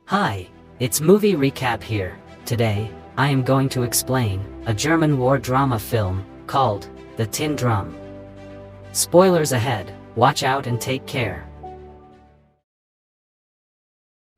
Hi, it's Movie Recap here. Today, I am going to explain a German war drama film called The Tin Drum. Spoilers ahead, watch out and take care.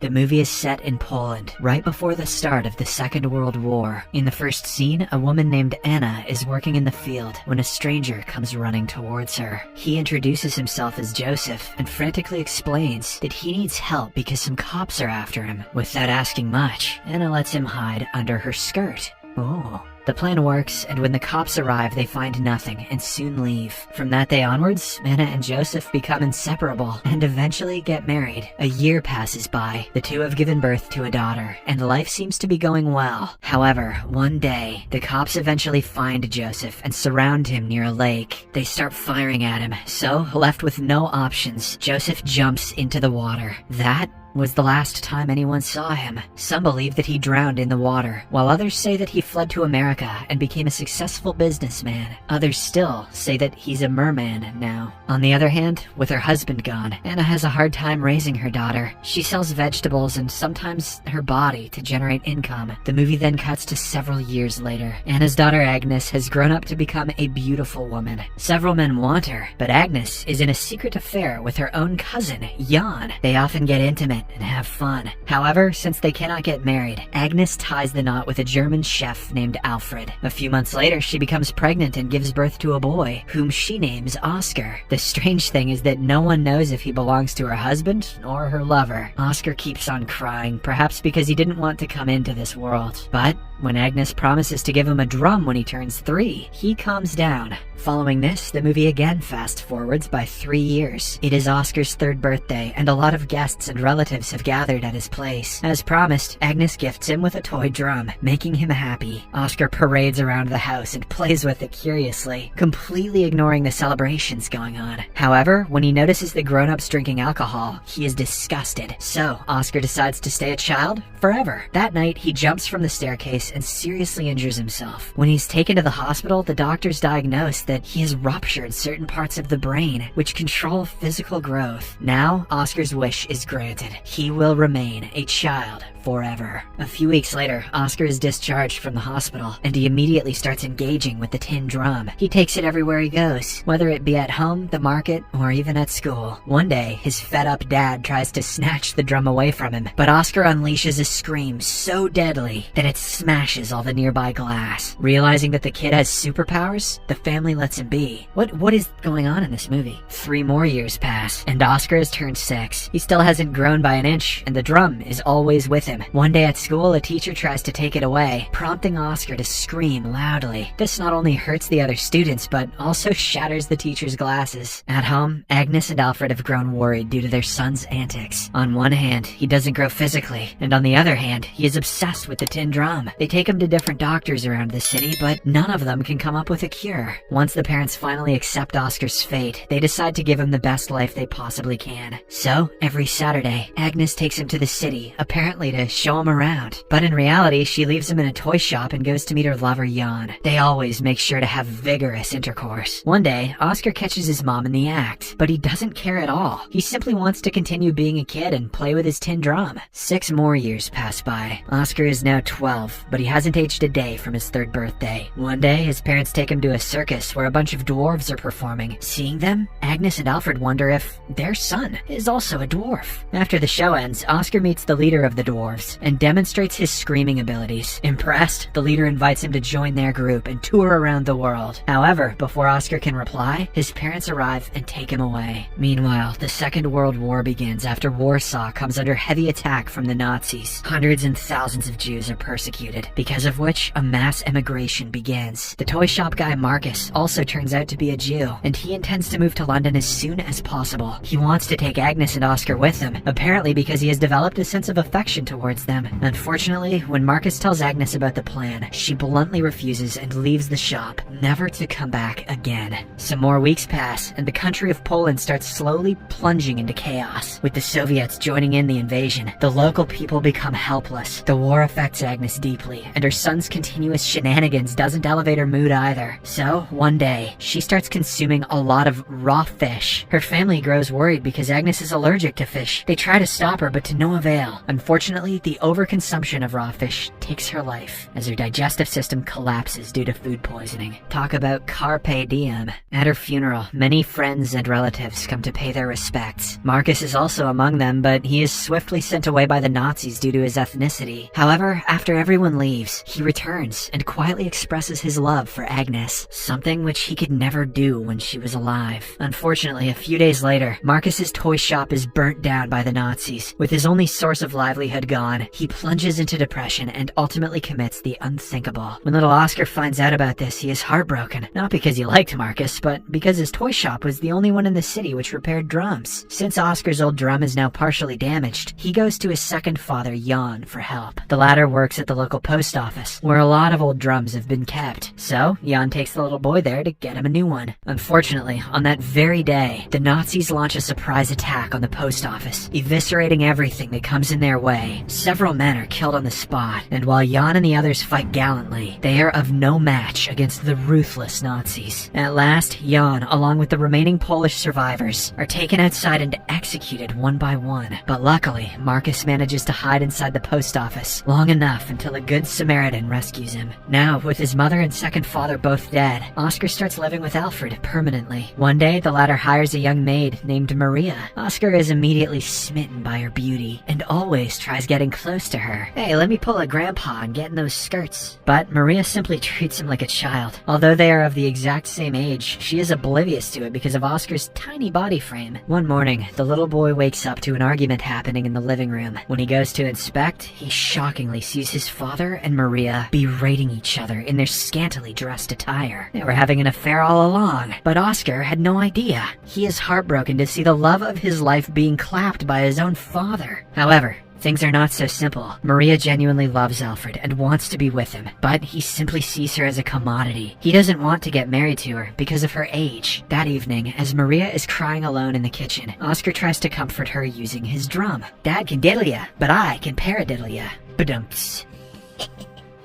The movie is set in Poland, right before the start of the Second World War. In the first scene, a woman named Anna is working in the field when a stranger comes running towards her. He introduces himself as Joseph and frantically explains that he needs help because some cops are after him. Without asking much, Anna lets him hide under her skirt. Oh. The plan works, and when the cops arrive, they find nothing and soon leave. From that day onwards, Anna and Joseph become inseparable and eventually get married. A year passes by. The two have given birth to a daughter, and life seems to be going well. However, one day, the cops eventually find Joseph and surround him near a lake. They start firing at him, so left with no options, Joseph jumps into the water. That was the last time anyone saw him. Some believe that he drowned in the water, while others say that he fled to America and became a successful businessman. Others still say that he's a merman now. On the other hand, with her husband gone, Anna has a hard time raising her daughter. She sells vegetables and sometimes her body to generate income. The movie then cuts to several years later. Anna's daughter Agnes has grown up to become a beautiful woman. Several men want her, but Agnes is in a secret affair with her own cousin, Jan. They often get intimate and have fun. However, since they cannot get married, Agnes ties the knot with a German chef named Alfred. A few months later, she becomes pregnant and gives birth to a boy, whom she names Oskar. The strange thing is that no one knows if he belongs to her husband or her lover. Oskar keeps on crying, perhaps because he didn't want to come into this world. But when Agnes promises to give him a drum when he turns 3, he calms down. Following this, the movie again fast forwards by 3 years. It is Oscar's 3rd birthday, and a lot of guests and relatives have gathered at his place. As promised, Agnes gifts him with a toy drum, making him happy. Oscar parades around the house and plays with it curiously, completely ignoring the celebrations going on. However, when he notices the grown-ups drinking alcohol, he is disgusted. So, Oscar decides to stay a child forever. That night, he jumps from the staircase and seriously injures himself. When he's taken to the hospital, the doctors diagnose that he has ruptured certain parts of the brain, which control physical growth. Now, Oscar's wish is granted. He will remain a child forever. A few weeks later, Oskar is discharged from the hospital, and he immediately starts engaging with the tin drum. He takes it everywhere he goes, whether it be at home, the market, or even at school. One day, his fed-up dad tries to snatch the drum away from him, but Oskar unleashes a scream so deadly that it smashes all the nearby glass. Realizing that the kid has superpowers, the family lets him be. What is going on in this movie? 3 more years pass, and Oskar has turned 6. He still hasn't grown by an inch, and the drum is always with him. One day at school, a teacher tries to take it away, prompting Oskar to scream loudly. This not only hurts the other students, but also shatters the teacher's glasses. At home, Agnes and Alfred have grown worried due to their son's antics. On one hand, he doesn't grow physically, and on the other hand, he is obsessed with the tin drum. They take him to different doctors around the city, but none of them can come up with a cure. Once the parents finally accept Oscar's fate, they decide to give him the best life they possibly can. So, every Saturday, Agnes takes him to the city, apparently to show him around. But in reality, she leaves him in a toy shop and goes to meet her lover Jan. They always make sure to have vigorous intercourse. One day, Oskar catches his mom in the act, but he doesn't care at all. He simply wants to continue being a kid and play with his tin drum. 6 more years pass by. Oskar is now 12, but he hasn't aged a day from his 3rd birthday. One day, his parents take him to a circus where a bunch of dwarves are performing. Seeing them, Agnes and Alfred wonder if their son is also a dwarf. After the show ends, Oskar meets the leader of the dwarves and demonstrates his screaming abilities. Impressed, the leader invites him to join their group and tour around the world. However, before Oskar can reply, his parents arrive and take him away. Meanwhile, the Second World War begins after Warsaw comes under heavy attack from the Nazis. Hundreds and thousands of Jews are persecuted, because of which a mass emigration begins. The toy shop guy Marcus also turns out to be a Jew, and he intends to move to London as soon as possible. He wants to take Agnes and Oskar with him, apparently because he has developed a sense of affection towards them. Unfortunately, when Marcus tells Agnes about the plan, she bluntly refuses and leaves the shop, never to come back again. Some more weeks pass, and the country of Poland starts slowly plunging into chaos. With the Soviets joining in the invasion, the local people become helpless. The war affects Agnes deeply, and her son's continuous shenanigans doesn't elevate her mood either. So, one day, she starts consuming a lot of raw fish. Her family grows worried because Agnes is allergic to fish. They try to stop her, but to no avail. Unfortunately, Unfortunately, the overconsumption of raw fish takes her life as her digestive system collapses due to food poisoning. Talk about carpe diem. At her funeral, many friends and relatives come to pay their respects. Marcus is also among them, but he is swiftly sent away by the Nazis due to his ethnicity. However, after everyone leaves, he returns and quietly expresses his love for Agnes, something which he could never do when she was alive. Unfortunately, a few days later, Marcus's toy shop is burnt down by the Nazis. With his only source of livelihood gone, he plunges into depression and ultimately commits the unthinkable. When little Oskar finds out about this, he is heartbroken, not because he liked Marcus, but because his toy shop was the only one in the city which repaired drums. Since Oscar's old drum is now partially damaged, he goes to his second father, Jan, for help. The latter works at the local post office, where a lot of old drums have been kept. So, Jan takes the little boy there to get him a new one. Unfortunately, on that very day, the Nazis launch a surprise attack on the post office, eviscerating everything that comes in their way. Several men are killed on the spot, and while Jan and the others fight gallantly, they are of no match against the ruthless Nazis. At last, Jan, along with the remaining Polish survivors, are taken outside and executed one by one. But luckily, Marcus manages to hide inside the post office long enough until a good Samaritan rescues him. Now, with his mother and second father both dead, Oskar starts living with Alfred permanently. One day, the latter hires a young maid named Maria. Oskar is immediately smitten by her beauty and always tries getting close to her. "Hey, let me pull a grandpa and get in those skirts." But Maria simply treats him like a child. Although they are of the exact same age, she is oblivious to it because of Oscar's tiny body frame. One morning, the little boy wakes up to an argument happening in the living room. When he goes to inspect, he shockingly sees his father and Maria berating each other in their scantily dressed attire. They were having an affair all along, but Oskar had no idea. He is heartbroken to see the love of his life being clapped by his own father. However, things are not so simple. Maria genuinely loves Alfred and wants to be with him, but he simply sees her as a commodity. He doesn't want to get married to her because of her age. That evening, as Maria is crying alone in the kitchen, Oskar tries to comfort her using his drum. "Dad can diddle ya, but I can paradiddle ya." Badumps.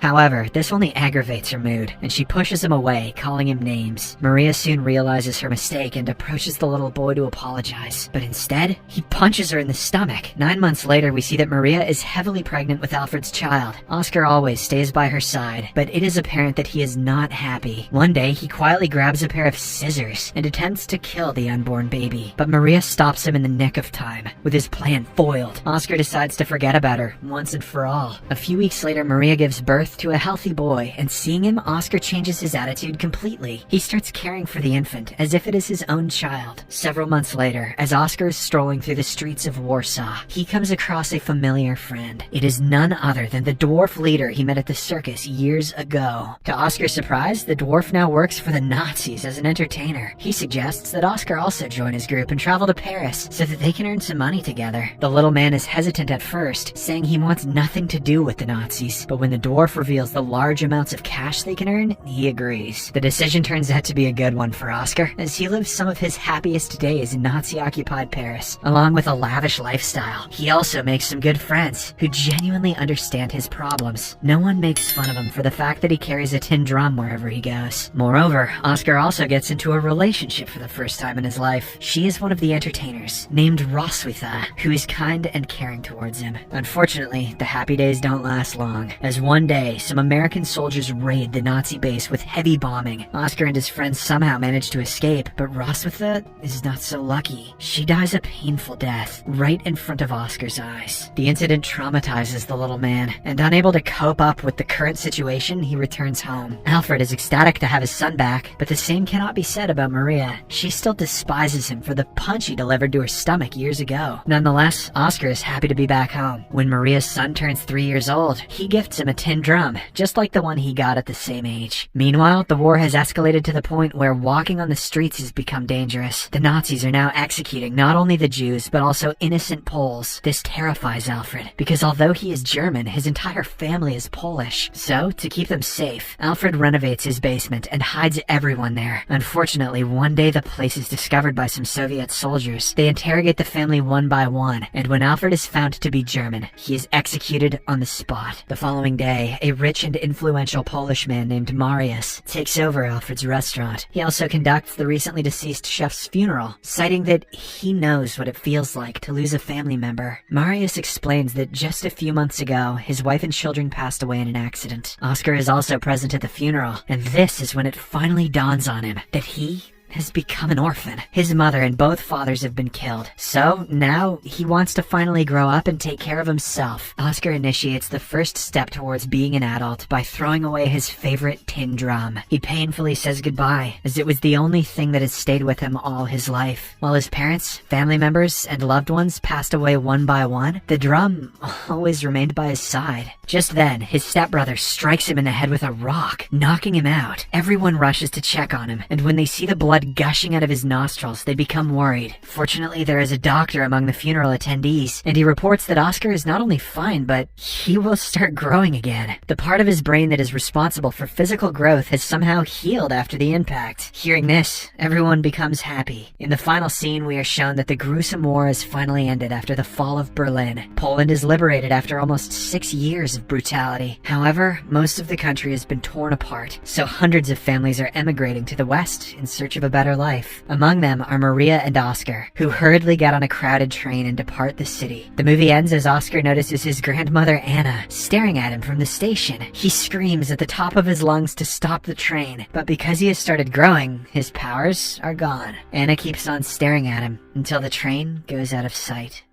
However, this only aggravates her mood, and she pushes him away, calling him names. Maria soon realizes her mistake and approaches the little boy to apologize, but instead, he punches her in the stomach. 9 months later, we see that Maria is heavily pregnant with Alfred's child. Oskar always stays by her side, but it is apparent that he is not happy. One day, he quietly grabs a pair of scissors and attempts to kill the unborn baby, but Maria stops him in the nick of time. With his plan foiled, Oskar decides to forget about her once and for all. A few weeks later, Maria gives birth to a healthy boy, and seeing him, Oskar changes his attitude completely. He starts caring for the infant as if it is his own child. Several months later, as Oskar is strolling through the streets of Warsaw, he comes across a familiar friend. It is none other than the dwarf leader he met at the circus years ago. To Oskar's surprise, the dwarf now works for the Nazis as an entertainer. He suggests that Oskar also join his group and travel to Paris so that they can earn some money together. The little man is hesitant at first, saying he wants nothing to do with the Nazis, but when the dwarf reveals the large amounts of cash they can earn, he agrees. The decision turns out to be a good one for Oskar, as he lives some of his happiest days in Nazi-occupied Paris, along with a lavish lifestyle. He also makes some good friends, who genuinely understand his problems. No one makes fun of him for the fact that he carries a tin drum wherever he goes. Moreover, Oskar also gets into a relationship for the first time in his life. She is one of the entertainers, named Roswitha, who is kind and caring towards him. Unfortunately, the happy days don't last long, as one day, some American soldiers raid the Nazi base with heavy bombing. Oskar and his friends somehow manage to escape, but Roswitha is not so lucky. She dies a painful death right in front of Oskar's eyes. The incident traumatizes the little man, and unable to cope up with the current situation, he returns home. Alfred is ecstatic to have his son back, but the same cannot be said about Maria. She still despises him for the punch he delivered to her stomach years ago. Nonetheless, Oskar is happy to be back home. When Maria's son turns 3 years old, he gifts him a tin drum, just like the one he got at the same age. Meanwhile, the war has escalated to the point where walking on the streets has become dangerous. The Nazis are now executing not only the Jews, but also innocent Poles. This terrifies Alfred, because although he is German, his entire family is Polish. So, to keep them safe, Alfred renovates his basement and hides everyone there. Unfortunately, one day the place is discovered by some Soviet soldiers. They interrogate the family one by one, and when Alfred is found to be German, he is executed on the spot. The following day, a rich and influential Polish man named Mariusz takes over Alfred's restaurant. He also conducts the recently deceased chef's funeral, citing that he knows what it feels like to lose a family member. Mariusz explains that just a few months ago, his wife and children passed away in an accident. Oskar is also present at the funeral, and this is when it finally dawns on him that he has become an orphan. His mother and both fathers have been killed. So now he wants to finally grow up and take care of himself. Oskar initiates the first step towards being an adult by throwing away his favorite tin drum. He painfully says goodbye, as it was the only thing that has stayed with him all his life. While his parents, family members, and loved ones passed away one by one, the drum always remained by his side. Just then, his stepbrother strikes him in the head with a rock, knocking him out. Everyone rushes to check on him, and when they see the blood gushing out of his nostrils, they become worried. Fortunately, there is a doctor among the funeral attendees, and he reports that Oskar is not only fine, but he will start growing again. The part of his brain that is responsible for physical growth has somehow healed after the impact. Hearing this, everyone becomes happy. In the final scene, we are shown that the gruesome war has finally ended after the fall of Berlin. Poland is liberated after almost 6 years of brutality. However, most of the country has been torn apart, so hundreds of families are emigrating to the west in search of a better life. Among them are Maria and Oskar, who hurriedly get on a crowded train and depart the city. The movie ends as Oskar notices his grandmother Anna staring at him from the station. He screams at the top of his lungs to stop the train, but because he has started growing, his powers are gone. Anna keeps on staring at him until the train goes out of sight.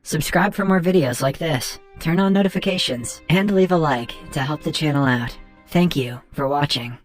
Subscribe for more videos like this, turn on notifications, and leave a like to help the channel out. Thank you for watching.